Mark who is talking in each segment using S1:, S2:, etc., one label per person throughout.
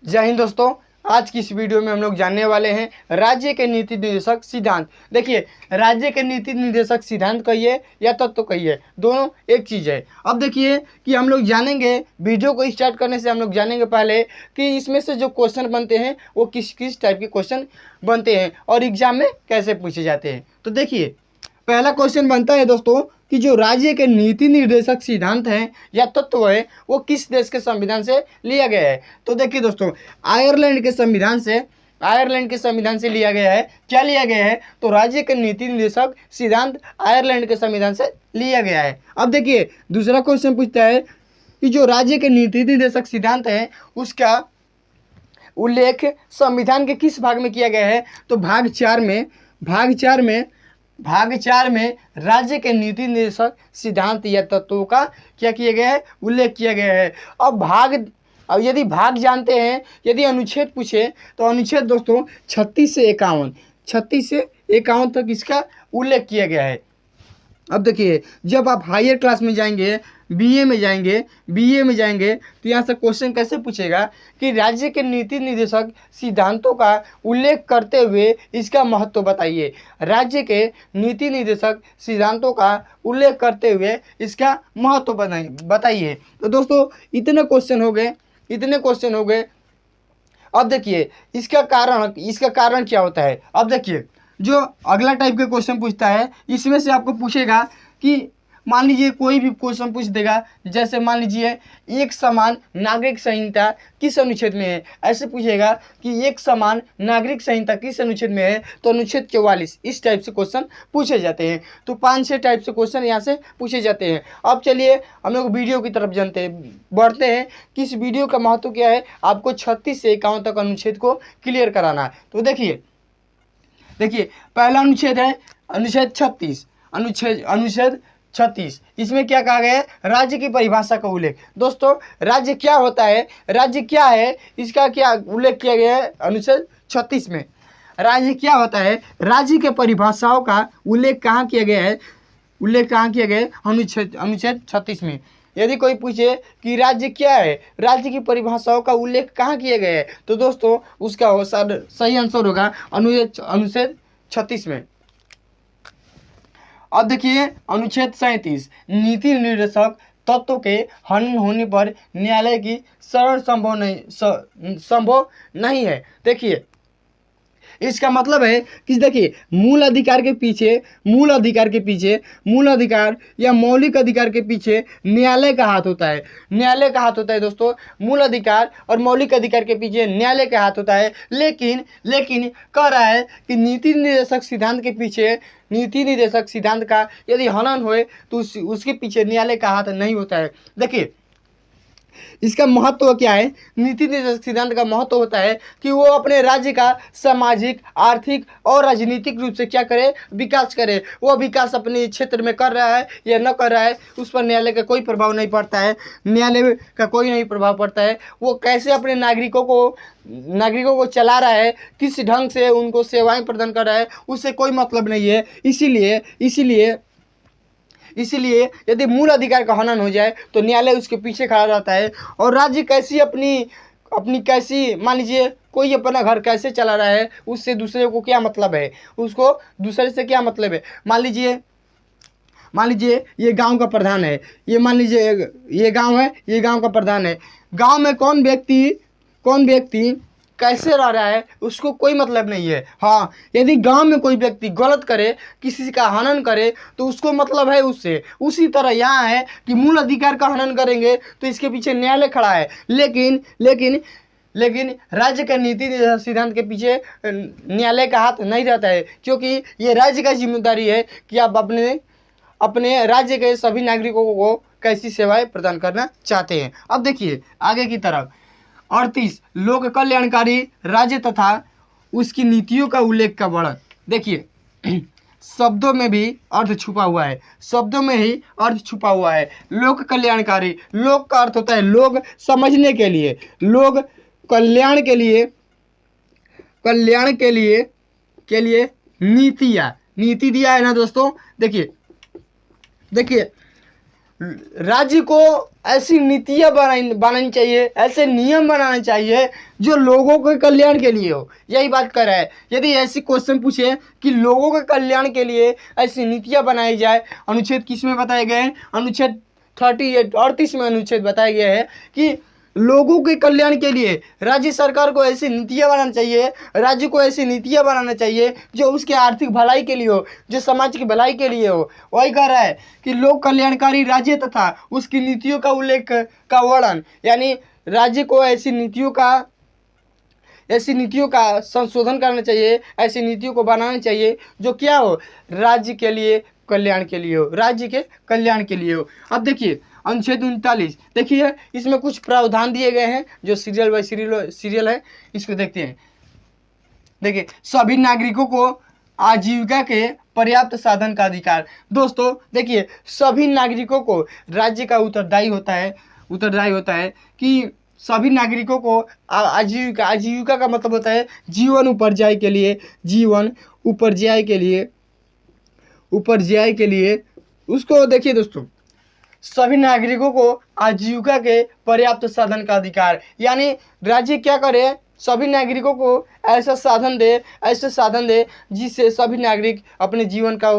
S1: जय हिंद दोस्तों। आज की इस वीडियो में हम लोग जानने वाले हैं राज्य के नीति निर्देशक सिद्धांत। देखिए, राज्य के नीति निर्देशक सिद्धांत कहिए या तत्व कहिए, दोनों एक चीज़ है। अब देखिए कि हम लोग जानेंगे, वीडियो को स्टार्ट करने से हम लोग जानेंगे पहले कि इसमें से जो क्वेश्चन बनते हैं वो किस किस टाइप के क्वेश्चन बनते हैं और एग्जाम में कैसे पूछे जाते हैं। तो देखिए, पहला क्वेश्चन बनता है दोस्तों कि जो राज्य के नीति निर्देशक सिद्धांत हैं या तत्व है वो किस देश के संविधान से लिया गया है। तो देखिए दोस्तों, आयरलैंड के संविधान से लिया गया है। क्या लिया गया है? तो राज्य के नीति निर्देशक सिद्धांत आयरलैंड के संविधान से लिया गया है। अब देखिए, दूसरा क्वेश्चन पूछता है कि जो राज्य के नीति निर्देशक सिद्धांत है उसका उल्लेख संविधान के किस भाग में किया गया है। तो भाग चार में राज्य के नीति निर्देशक सिद्धांत या तत्वों का क्या किया गया है? उल्लेख किया गया है। अब यदि भाग जानते हैं, यदि अनुच्छेद पूछे तो अनुच्छेद दोस्तों 36 से 51 तक इसका उल्लेख किया गया है। अब देखिए, जब आप हायर क्लास में जाएंगे, बीए में जाएंगे तो यहाँ से क्वेश्चन कैसे पूछेगा कि राज्य के नीति निर्देशक सिद्धांतों का उल्लेख करते हुए इसका महत्व बताइए। राज्य के नीति निर्देशक सिद्धांतों का उल्लेख करते हुए इसका महत्व बताइए। तो दोस्तों इतने क्वेश्चन हो गए। अब देखिए, इसका कारण क्या होता है। अब देखिए, जो अगला टाइप के क्वेश्चन पूछता है इसमें से आपको पूछेगा कि मान लीजिए कोई भी क्वेश्चन पूछ देगा, जैसे मान लीजिए एक समान नागरिक संहिता किस अनुच्छेद में है। ऐसे पूछेगा कि एक समान नागरिक संहिता किस अनुच्छेद में है, तो अनुच्छेद 44। इस टाइप से क्वेश्चन पूछे जाते हैं। तो 5-6 टाइप से क्वेश्चन यहाँ से पूछे जाते हैं। अब चलिए हम लोग वीडियो की तरफ बढ़ते हैं कि इस वीडियो का महत्व क्या है। आपको 36 से 51 तक अनुच्छेद को क्लियर कराना है। तो देखिए, पहला अनुच्छेद है अनुच्छेद 36। इसमें क्या कहा गया है? राज्य की परिभाषा का उल्लेख। दोस्तों, राज्य क्या होता है, राज्य क्या है, इसका क्या उल्लेख किया गया है अनुच्छेद 36 में। राज्य क्या होता है, राज्य के परिभाषाओं का उल्लेख कहाँ किया गया है? अनुच्छेद 36 में। यदि कोई पूछे कि राज्य क्या है, राज्य की परिभाषाओं का उल्लेख कहाँ किया गया है, तो दोस्तों उसका सही आंसर होगा अनुच्छेद 36 में। अब देखिए, अनुच्छेद 37 नीति निर्देशक तत्वों के हनन होने पर न्यायालय की शरण संभव नहीं है। देखिए, इसका मतलब है कि देखिए, मूल अधिकार या मौलिक अधिकार के पीछे न्यायालय का हाथ होता है। दोस्तों, मूल अधिकार और मौलिक अधिकार के पीछे न्यायालय का हाथ होता है। लेकिन कह रहा है कि नीति निर्देशक सिद्धांत का यदि हनन होए तो उसके पीछे न्यायालय का हाथ नहीं होता है। देखिए, इसका महत्व क्या है? नीति निर्देशक सिद्धांत का महत्व होता है कि वो अपने राज्य का सामाजिक, आर्थिक और राजनीतिक रूप से क्या करे? विकास करे। वो विकास अपने क्षेत्र में कर रहा है या न कर रहा है, उस पर न्यायालय का कोई प्रभाव नहीं पड़ता है। वो कैसे अपने नागरिकों को चला रहा है, किस ढंग से उनको सेवाएं प्रदान कर रहा है, उससे कोई मतलब नहीं है। इसीलिए यदि मूल अधिकार का हनन हो जाए तो न्यायालय उसके पीछे खड़ा रहता है। और राज्य कैसी कैसी मान लीजिए कोई अपना घर कैसे चला रहा है, उससे दूसरे को क्या मतलब है, उसको दूसरे से क्या मतलब है। मान लीजिए ये गांव का प्रधान है, ये गांव का प्रधान है। गांव में कौन व्यक्ति कैसे रह रहा है उसको कोई मतलब नहीं है। हाँ, यदि गांव में कोई व्यक्ति गलत करे, किसी का हनन करे, तो उसको मतलब है उससे। उसी तरह यहाँ है कि मूल अधिकार का हनन करेंगे तो इसके पीछे न्यायालय खड़ा है। लेकिन राज्य का नीति सिद्धांत के पीछे न्यायालय का हाथ नहीं रहता है, क्योंकि ये राज्य का जिम्मेदारी है कि आप अपने राज्य के सभी नागरिकों को कैसी सेवाएं प्रदान करना चाहते हैं। अब देखिए आगे की तरफ, 38 लोक कल्याणकारी राज्य तथा उसकी नीतियों का उल्लेख का वर्णन। देखिए, शब्दों में ही अर्थ छुपा हुआ है। लोक कल्याणकारी, लोक का अर्थ होता है लोग समझने के लिए, लोग कल्याण के लिए नीति दिया है ना दोस्तों। देखिए, राज्य को ऐसी नीतियाँ बनानी चाहिए, ऐसे नियम बनाने चाहिए जो लोगों के कल्याण के लिए हो। यही बात कर रहा है। यदि ऐसी क्वेश्चन पूछे कि लोगों के कल्याण के लिए ऐसी नीतियाँ बनाई जाए, अनुच्छेद किस में बताए गए हैं? अनुच्छेद 38 में अनुच्छेद बताया गया है कि लोगों के कल्याण के लिए राज्य सरकार को ऐसी नीतियाँ बनाना चाहिए, राज्य को ऐसी नीतियाँ बनाना चाहिए जो उसके आर्थिक भलाई के लिए हो, जो समाज की भलाई के लिए हो। वही कह रहा है कि लोक कल्याणकारी राज्य तथा उसकी नीतियों का उल्लेख का वर्णन, यानी राज्य को ऐसी नीतियों का संशोधन करना चाहिए, ऐसी नीतियों को बनाना चाहिए जो क्या हो, राज्य के लिए कल्याण के लिए हो, राज्य के कल्याण के लिए हो। अब देखिए अनुच्छेद 39, देखिए इसमें कुछ प्रावधान दिए गए हैं जो सीरियल बाय सीरियल है, इसको देखते हैं। देखिए, सभी नागरिकों को आजीविका के पर्याप्त साधन का अधिकार। दोस्तों देखिए, सभी नागरिकों को राज्य का उत्तरदायी होता है कि सभी नागरिकों को आजीविका का मतलब होता है जीवन उपार्जन के लिए उसको। देखिए दोस्तों, सभी नागरिकों को आजीविका के पर्याप्त साधन का अधिकार, यानी राज्य क्या करे, सभी नागरिकों को ऐसे साधन दे जिससे सभी नागरिक अपने जीविका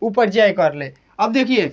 S1: उपार्जन कर ले। अब देखिए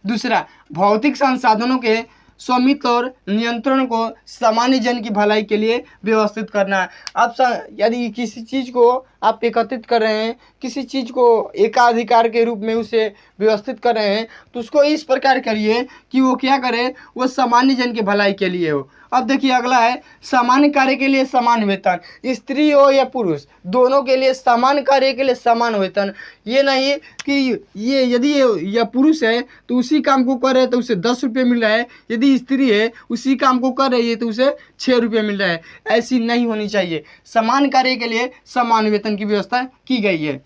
S1: दूसरा, भौतिक संसाधनों के स्वामित्व और नियंत्रण को सामान्य जन की भलाई के लिए व्यवस्थित करना। अब यदि किसी चीज़ को आप एकत्रित कर रहे हैं, किसी चीज़ को एकाधिकार के रूप में उसे व्यवस्थित कर रहे हैं, तो उसको इस प्रकार करिए कि वो क्या करे, वो सामान्य जन की भलाई के लिए हो। अब देखिए अगला है, सामान्य कार्य के लिए समान वेतन। स्त्री हो या पुरुष, दोनों के लिए समान कार्य के लिए समान वेतन। ये नहीं कि यदि यह पुरुष है तो उसी काम को कर रहे हैं तो उसे 10 रुपये मिल रहा है, यदि स्त्री है उसी काम को कर रही है तो उसे 6 रुपये मिल रहा है। ऐसी नहीं होनी चाहिए। समान कार्य के लिए समान वेतन की व्यवस्था की गई है।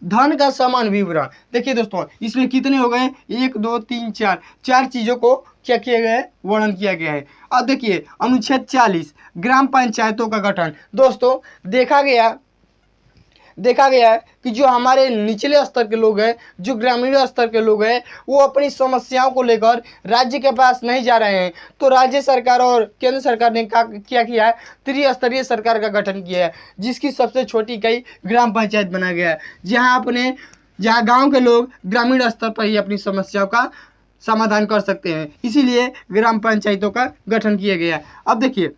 S1: धन का समान विवरण। देखिए दोस्तों, इसमें कितने हो गए, 1 2 3 4 चीज़ों को क्या किया गया है, वर्णन किया गया है। अब देखिए अनुच्छेद 40, ग्राम पंचायतों का गठन। दोस्तों देखा गया है कि जो हमारे निचले स्तर के लोग हैं, जो ग्रामीण स्तर के लोग हैं, वो अपनी समस्याओं को लेकर राज्य के पास नहीं जा रहे हैं, तो राज्य सरकार और केंद्र सरकार ने क्या किया है, त्रिस्तरीय सरकार का गठन किया है, जिसकी सबसे छोटी इकाई ग्राम पंचायत बनाया गया है, जहाँ गाँव के लोग ग्रामीण स्तर पर ही अपनी समस्याओं का समाधान कर सकते हैं। इसीलिए ग्राम पंचायतों का गठन किया गया। अब देखिए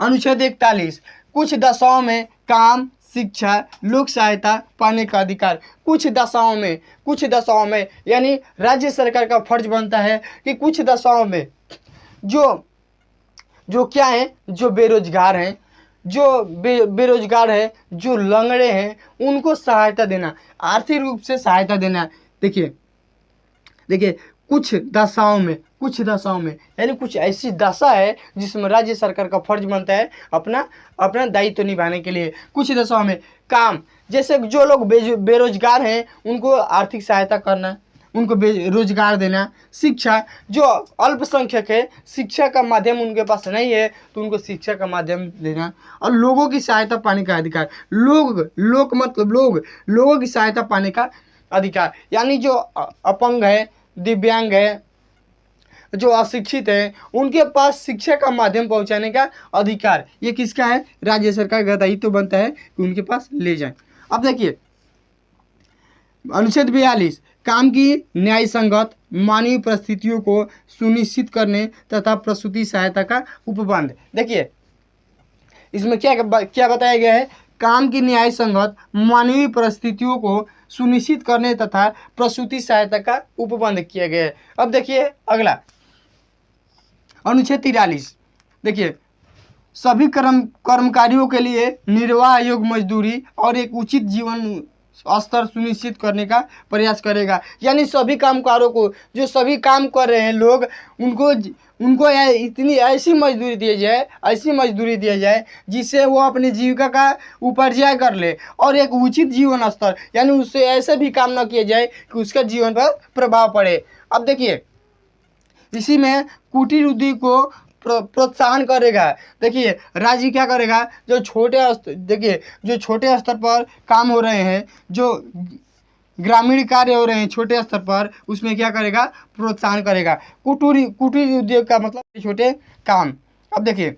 S1: अनुच्छेद 41, कुछ दशाओं में काम, शिक्षा, लोक सहायता पाने का अधिकार। कुछ दशाओं में यानी राज्य सरकार का फर्ज बनता है कि कुछ दशाओं में जो क्या है, जो बेरोजगार हैं, जो लंगड़े हैं, उनको सहायता देना, आर्थिक रूप से सहायता देना। देखिए कुछ दशाओं में यानी कुछ ऐसी दशा है जिसमें राज्य सरकार का फर्ज बनता है अपना दायित्व निभाने के लिए। कुछ दशाओं में काम, जैसे जो लोग बेरोजगार हैं उनको आर्थिक सहायता करना, उनको रोजगार देना। शिक्षा, जो अल्पसंख्यक है, शिक्षा का माध्यम उनके पास नहीं है तो उनको शिक्षा का माध्यम देना। और लोगों की सहायता पाने का अधिकार। लोगों की सहायता पाने का अधिकार, यानी जो अपंग है, दिव्यांग है, जो अशिक्षित है, उनके पास शिक्षा का माध्यम पहुंचाने का अधिकार, ये किसका है, राज्य सरकार का दायित्व बनता है कि उनके पास ले जाए। अब देखिए अनुच्छेद 42, काम की न्याय संगत मानवीय परिस्थितियों को सुनिश्चित करने तथा प्रसूति सहायता का उपबंध। देखिए इसमें क्या बताया गया है, काम की न्याय संगत मानवीय परिस्थितियों को सुनिश्चित करने तथा प्रसूति सहायता का उपबंध किया गया है। अब देखिए अगला अनुच्छेद 43, देखिए सभी कर्मकारियों के लिए निर्वाह योग्य मजदूरी और एक उचित जीवन स्तर सुनिश्चित करने का प्रयास करेगा। यानी सभी कामगारों को, जो सभी काम कर रहे हैं लोग, उनको इतनी ऐसी मजदूरी दिया जाए जिससे वो अपनी जीविका का उपार्जन कर ले, और एक उचित जीवन स्तर, यानी उससे ऐसे भी काम ना किया जाए कि उसका जीवन पर प्रभाव पड़े। अब देखिए इसी में कुटीर उद्योग को प्रोत्साहन करेगा। देखिए राज्य क्या करेगा, जो छोटे स्तर पर काम हो रहे हैं, ग्रामीण कार्य हो रहे हैं छोटे स्तर पर, उसमें क्या करेगा, प्रोत्साहन करेगा। कुटीर उद्योग का मतलब छोटे काम। अब देखिए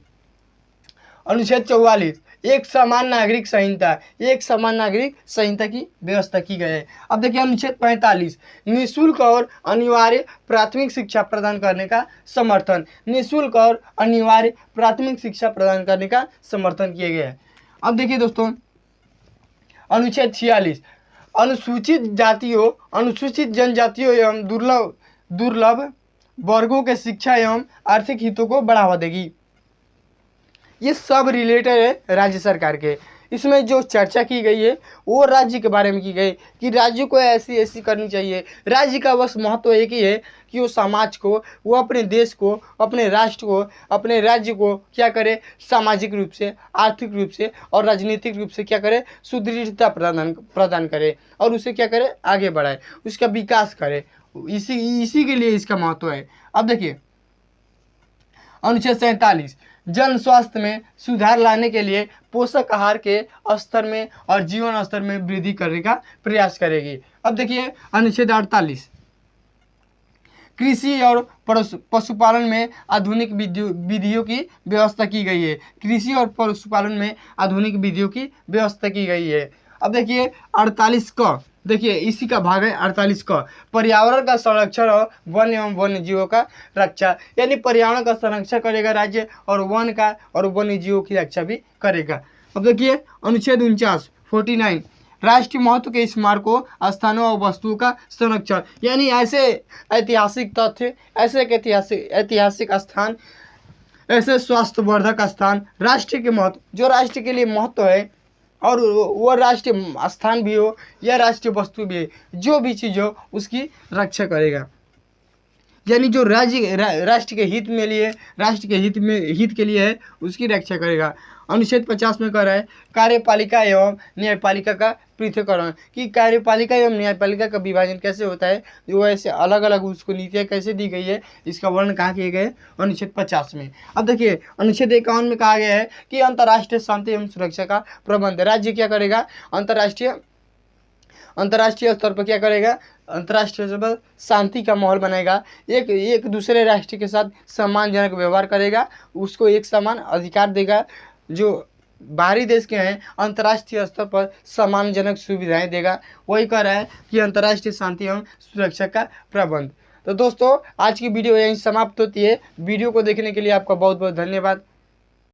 S1: अनुच्छेद 44, एक समान नागरिक संहिता, एक समान नागरिक संहिता की व्यवस्था की गई है। अब देखिए अनुच्छेद 45, निःशुल्क और अनिवार्य प्राथमिक शिक्षा प्रदान करने का समर्थन, निःशुल्क और अनिवार्य प्राथमिक शिक्षा प्रदान करने का समर्थन किए गए हैं। अब देखिए दोस्तों अनुच्छेद 46, अनुसूचित जातियों, अनुसूचित जनजातियों एवं दुर्लभ वर्गों के शिक्षा एवं आर्थिक हितों को बढ़ावा देगी। ये सब रिलेटेड है राज्य सरकार के। इसमें जो चर्चा की गई है वो राज्य के बारे में की गई कि राज्य को ऐसी ऐसी करनी चाहिए। राज्य का बस महत्व एक ही है कि वो समाज को, वो अपने देश को, अपने राष्ट्र को, अपने राज्य को क्या करे, सामाजिक रूप से, आर्थिक रूप से और राजनीतिक रूप से क्या करे, सुदृढ़ता प्रदान करे और उसे क्या करे, आगे बढ़ाए, उसका विकास करे। इसी के लिए इसका महत्व है। अब देखिए अनुच्छेद 47, जन स्वास्थ्य में सुधार लाने के लिए पोषक आहार के स्तर में और जीवन स्तर में वृद्धि करने का प्रयास करेगी। अब देखिए अनुच्छेद 48, कृषि और पशुपालन में आधुनिक विधियों की व्यवस्था की गई है। कृषि और पशुपालन में आधुनिक विधियों की व्यवस्था की गई है। अब देखिए 48 क, देखिए इसी का भाग है 48 क, पर्यावरण का संरक्षण और वन एवं वन्य जीवों का रक्षा, यानी पर्यावरण का संरक्षण करेगा राज्य और वन का और वन्य जीवों की रक्षा भी करेगा। अब देखिए अनुच्छेद 49, 49, राष्ट्रीय महत्व के स्मारकों, स्थानों और वस्तुओं का संरक्षण, यानी ऐसे ऐतिहासिक तथ्य, ऐसे ऐतिहासिक स्थान, ऐसे स्वास्थ्यवर्धक स्थान, राष्ट्र के महत्व, जो राष्ट्र के लिए महत्व है और वो राष्ट्रीय स्थान भी हो या राष्ट्रीय वस्तु भी है, जो भी चीज़ हो उसकी रक्षा करेगा। यानी जो राष्ट्र के हित में लिए, राष्ट्र के हित के लिए है उसकी रक्षा करेगा। अनुच्छेद 50 में कह रहा है कार्यपालिका एवं न्यायपालिका का पृथक्करण, कि कार्यपालिका एवं न्यायपालिका का विभाजन कैसे होता है, जो ऐसे अलग अलग उसको नीतियाँ कैसे दी गई है, इसका वर्णन कहाँ किए गए, अनुच्छेद 50 में। अब देखिए अनुच्छेद 51 में कहा गया है कि अंतर्राष्ट्रीय शांति एवं सुरक्षा का प्रबंध, राज्य क्या करेगा, अंतर्राष्ट्रीय स्तर पर क्या करेगा, अंतर्राष्ट्रीय स्तर पर शांति का माहौल बनाएगा, एक दूसरे राष्ट्र के साथ सम्मानजनक व्यवहार करेगा, उसको एक समान अधिकार देगा, जो बाहरी देश के हैं अंतर्राष्ट्रीय स्तर पर सम्मानजनक सुविधाएं देगा। वही कह रहा है कि अंतर्राष्ट्रीय शांति एवं सुरक्षा का प्रबंध। तो दोस्तों आज की वीडियो यहीं समाप्त होती है। वीडियो को देखने के लिए आपका बहुत बहुत धन्यवाद।